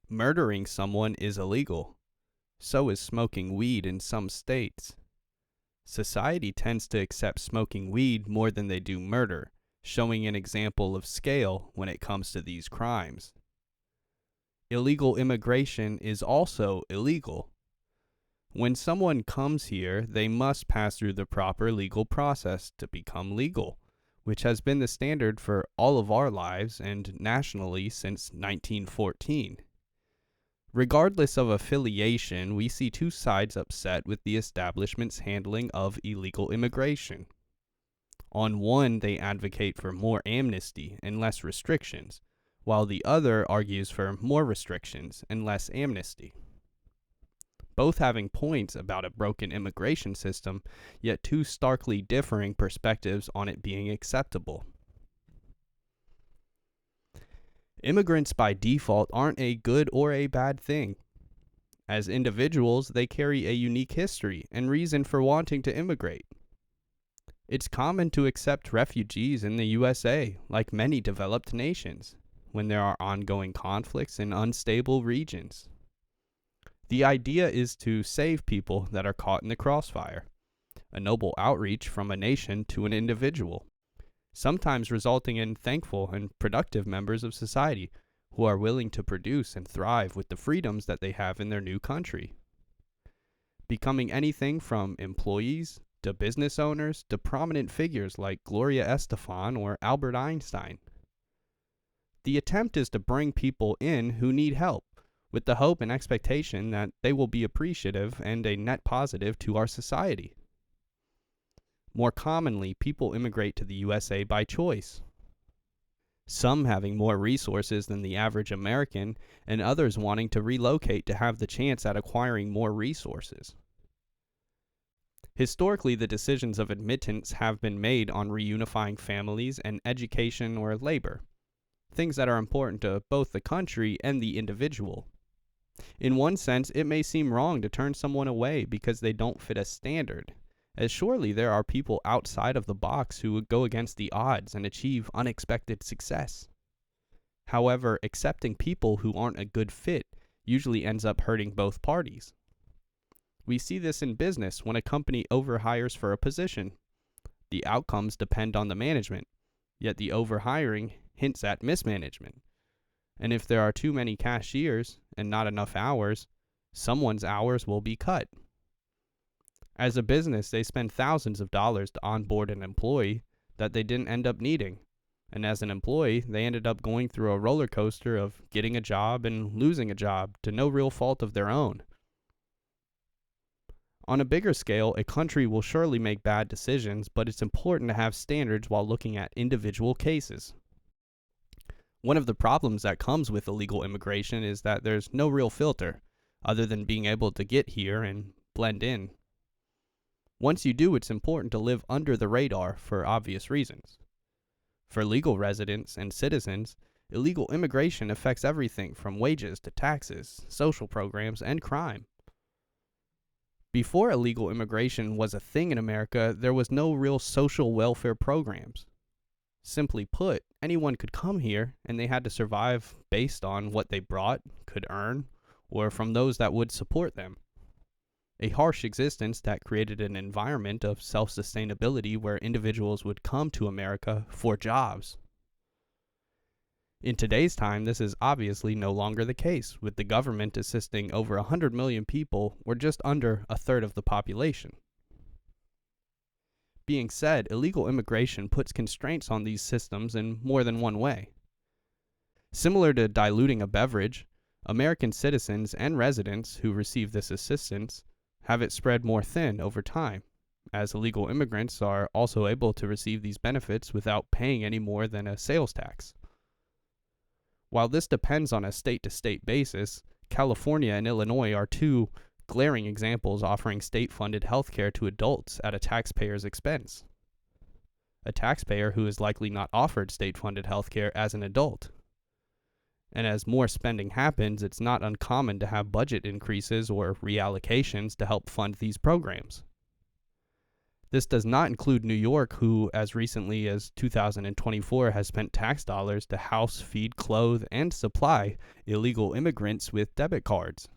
Murdering someone is illegal. So is smoking weed in some states. Society tends to accept smoking weed more than they do murder, showing an example of scale when it comes to these crimes. Illegal immigration is also illegal. When someone comes here, they must pass through the proper legal process to become legal, which has been the standard for all of our lives and nationally since 1914. Regardless of affiliation, we see two sides upset with the establishment's handling of illegal immigration. On one, they advocate for more amnesty and less restrictions, while the other argues for more restrictions and less amnesty. Both having points about a broken immigration system, yet two starkly differing perspectives on it being acceptable. Immigrants by default aren't a good or a bad thing. As individuals, they carry a unique history and reason for wanting to immigrate. It's common to accept refugees in the USA, like many developed nations, when there are ongoing conflicts in unstable regions. The idea is to save people that are caught in the crossfire, a noble outreach from a nation to an individual, sometimes resulting in thankful and productive members of society who are willing to produce and thrive with the freedoms that they have in their new country. Becoming anything from employees to business owners to prominent figures like Gloria Estefan or Albert Einstein. The attempt is to bring people in who need help, with the hope and expectation that they will be appreciative and a net positive to our society. More commonly, people immigrate to the USA by choice. Some having more resources than the average American, and others wanting to relocate to have the chance at acquiring more resources. Historically, the decisions of admittance have been made on reunifying families and education or labor, things that are important to both the country and the individual. In one sense, it may seem wrong to turn someone away because they don't fit a standard, as surely there are people outside of the box who would go against the odds and achieve unexpected success. However, accepting people who aren't a good fit usually ends up hurting both parties. We see this in business when a company overhires for a position. The outcomes depend on the management, yet the overhiring hints at mismanagement. And if there are too many cashiers and not enough hours, someone's hours will be cut. As a business, they spend thousands of dollars to onboard an employee that they didn't end up needing. And as an employee, they ended up going through a roller coaster of getting a job and losing a job to no real fault of their own. On a bigger scale, a country will surely make bad decisions, but it's important to have standards while looking at individual cases. One of the problems that comes with illegal immigration is that there's no real filter, other than being able to get here and blend in. Once you do, it's important to live under the radar for obvious reasons. For legal residents and citizens, illegal immigration affects everything from wages to taxes, social programs, and crime. Before illegal immigration was a thing in America, there was no real social welfare programs. Simply put, anyone could come here and they had to survive based on what they brought, could earn, or from those that would support them. A harsh existence that created an environment of self-sustainability where individuals would come to America for jobs. In today's time, this is obviously no longer the case, with the government assisting over 100 million people, or just under a third of the population. Being said, illegal immigration puts constraints on these systems in more than one way. Similar to diluting a beverage, American citizens and residents who receive this assistance have it spread more thin over time, as illegal immigrants are also able to receive these benefits without paying any more than a sales tax. While this depends on a state-to-state basis, California and Illinois are two glaring examples offering state-funded healthcare to adults at a taxpayer's expense. A taxpayer who is likely not offered state-funded healthcare as an adult. And as more spending happens, it's not uncommon to have budget increases or reallocations to help fund these programs. This does not include New York, who, as recently as 2024, has spent tax dollars to house, feed, clothe, and supply illegal immigrants with debit cards.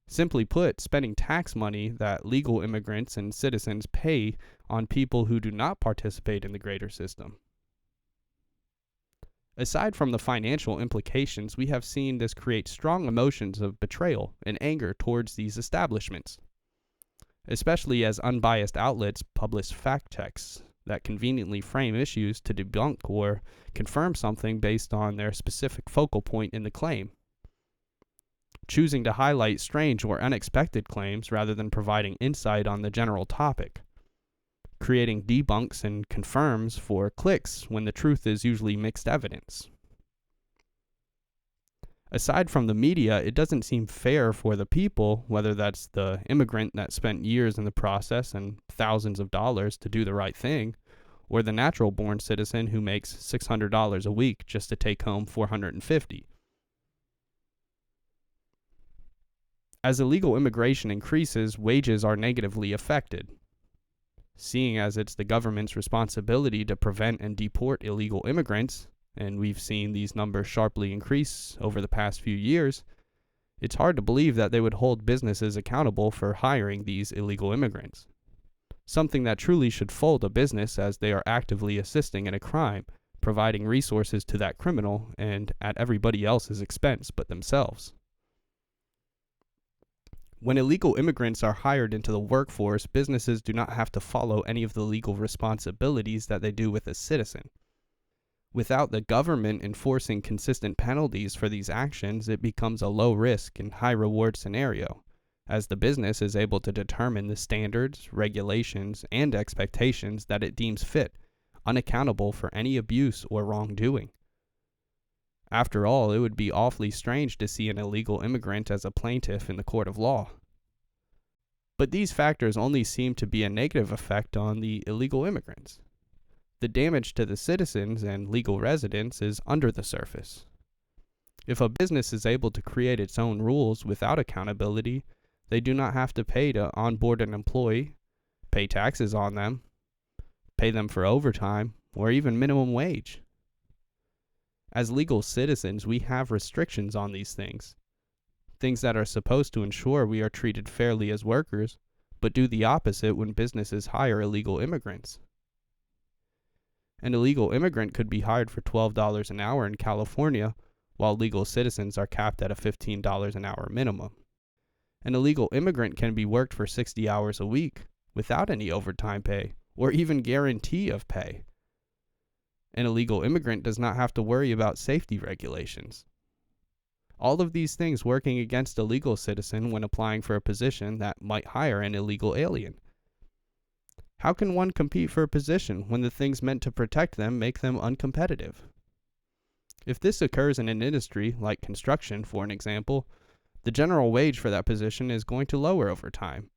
Simply put, spending tax money that legal immigrants and citizens pay on people who do not participate in the greater system. Aside from the financial implications, we have seen this create strong emotions of betrayal and anger towards these establishments, especially as unbiased outlets publish fact checks that conveniently frame issues to debunk or confirm something based on their specific focal point in the claim, choosing to highlight strange or unexpected claims rather than providing insight on the general topic, creating debunks and confirms for clicks when the truth is usually mixed evidence. Aside from the media, it doesn't seem fair for the people, whether that's the immigrant that spent years in the process and thousands of dollars to do the right thing, or the natural-born citizen who makes $600 a week just to take home $450. As illegal immigration increases, wages are negatively affected. Seeing as it's the government's responsibility to prevent and deport illegal immigrants, and we've seen these numbers sharply increase over the past few years, it's hard to believe that they would hold businesses accountable for hiring these illegal immigrants. Something that truly should fold a business, as they are actively assisting in a crime, providing resources to that criminal and at everybody else's expense but themselves. When illegal immigrants are hired into the workforce, businesses do not have to follow any of the legal responsibilities that they do with a citizen. Without the government enforcing consistent penalties for these actions, it becomes a low-risk and high-reward scenario, as the business is able to determine the standards, regulations, and expectations that it deems fit, unaccountable for any abuse or wrongdoing. After all, it would be awfully strange to see an illegal immigrant as a plaintiff in the court of law. But these factors only seem to be a negative effect on the illegal immigrants. The damage to the citizens and legal residents is under the surface. If a business is able to create its own rules without accountability, they do not have to pay to onboard an employee, pay taxes on them, pay them for overtime, or even minimum wage. As legal citizens, we have restrictions on these things that are supposed to ensure we are treated fairly as workers, but do the opposite when businesses hire illegal immigrants. An illegal immigrant could be hired for $12 an hour in California, while legal citizens are capped at a $15 an hour minimum. An illegal immigrant can be worked for 60 hours a week without any overtime pay or even guarantee of pay. An illegal immigrant does not have to worry about safety regulations. All of these things working against a legal citizen when applying for a position that might hire an illegal alien. How can one compete for a position when the things meant to protect them make them uncompetitive? If this occurs in an industry like construction, for an example, the general wage for that position is going to lower over time,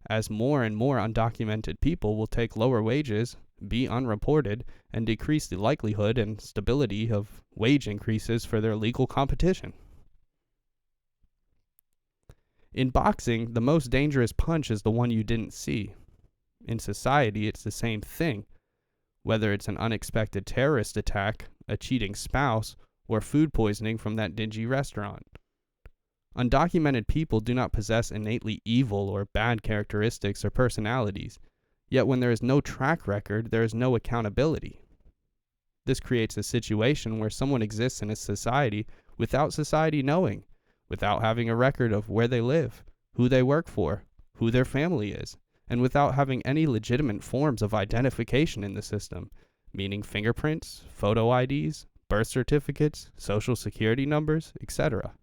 as more and more undocumented people will take lower wages, be unreported, and decrease the likelihood and stability of wage increases for their legal competition. In boxing, the most dangerous punch is the one you didn't see. In society, it's the same thing, whether it's an unexpected terrorist attack, a cheating spouse, or food poisoning from that dingy restaurant. Undocumented people do not possess innately evil or bad characteristics or personalities, yet when there is no track record, there is no accountability. This creates a situation where someone exists in a society without society knowing, without having a record of where they live, who they work for, who their family is, and without having any legitimate forms of identification in the system, meaning fingerprints, photo IDs, birth certificates, social security numbers, etc.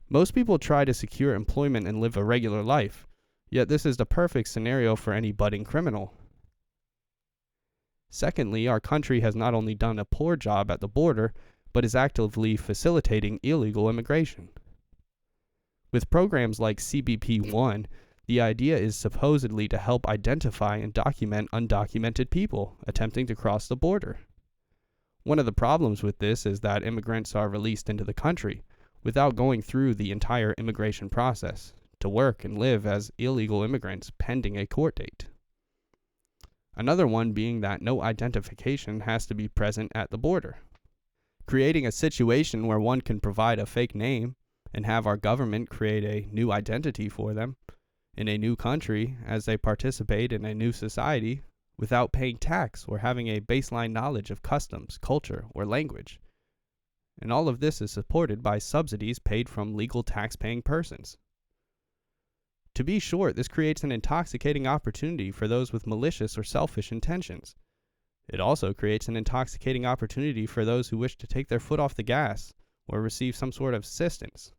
Most people try to secure employment and live a regular life, yet this is the perfect scenario for any budding criminal. Secondly, our country has not only done a poor job at the border, but is actively facilitating illegal immigration. With programs like CBP-1, the idea is supposedly to help identify and document undocumented people attempting to cross the border. One of the problems with this is that immigrants are released into the country without going through the entire immigration process, to work and live as illegal immigrants pending a court date. Another one being that no identification has to be present at the border, creating a situation where one can provide a fake name and have our government create a new identity for them in a new country as they participate in a new society without paying tax or having a baseline knowledge of customs, culture, or language. And all of this is supported by subsidies paid from legal tax-paying persons. To be short, this creates an intoxicating opportunity for those with malicious or selfish intentions. It also creates an intoxicating opportunity for those who wish to take their foot off the gas or receive some sort of assistance.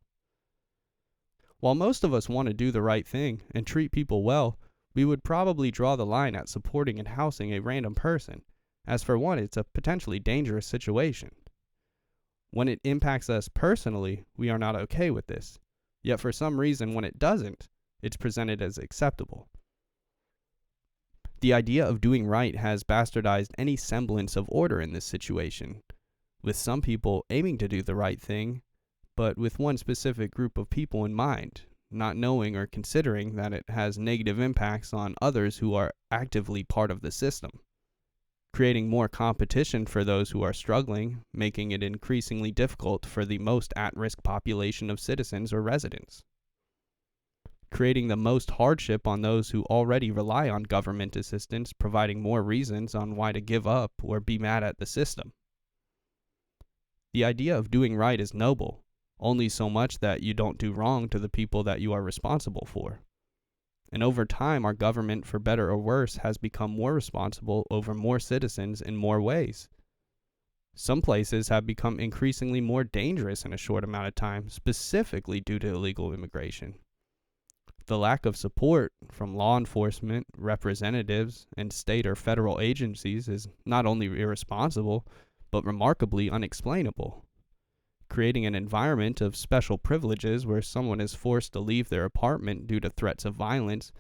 While most of us want to do the right thing and treat people well, we would probably draw the line at supporting and housing a random person, as for one, it's a potentially dangerous situation. When it impacts us personally, we are not okay with this. Yet for some reason, when it doesn't, it's presented as acceptable. The idea of doing right has bastardized any semblance of order in this situation, with some people aiming to do the right thing, but with one specific group of people in mind, not knowing or considering that it has negative impacts on others who are actively part of the system, creating more competition for those who are struggling, making it increasingly difficult for the most at-risk population of citizens or residents, creating the most hardship on those who already rely on government assistance, providing more reasons on why to give up or be mad at the system. The idea of doing right is noble, only so much that you don't do wrong to the people that you are responsible for. And over time, our government, for better or worse, has become more responsible over more citizens in more ways. Some places have become increasingly more dangerous in a short amount of time, specifically due to illegal immigration. The lack of support from law enforcement, representatives, and state or federal agencies is not only irresponsible, but remarkably unexplainable, creating an environment of special privileges where someone is forced to leave their apartment due to threats of violence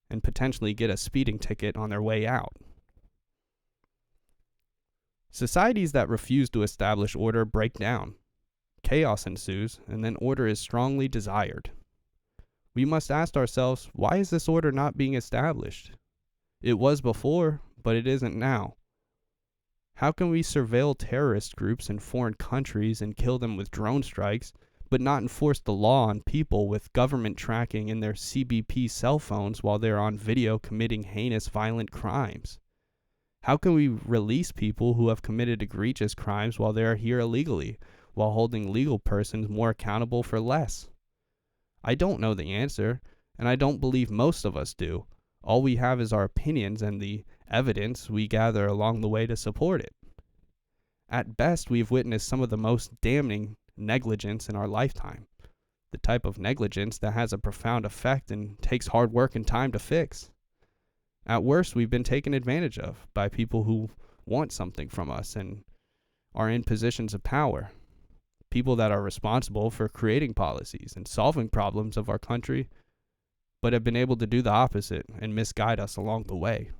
and potentially get a speeding ticket on their way out. Societies that refuse to establish order break down. Chaos ensues, and then order is strongly desired. We must ask ourselves, why is this order not being established? It was before, but it isn't now. How can we surveil terrorist groups in foreign countries and kill them with drone strikes, but not enforce the law on people with government tracking in their CBP cell phones while they're on video committing heinous violent crimes? How can we release people who have committed egregious crimes while they are here illegally, while holding legal persons more accountable for less? I don't know the answer, and I don't believe most of us do. All we have is our opinions and the evidence we gather along the way to support it. At best, we've witnessed some of the most damning negligence in our lifetime, the type of negligence that has a profound effect and takes hard work and time to fix. At worst, we've been taken advantage of by people who want something from us and are in positions of power, people that are responsible for creating policies and solving problems of our country, but have been able to do the opposite and misguide us along the way.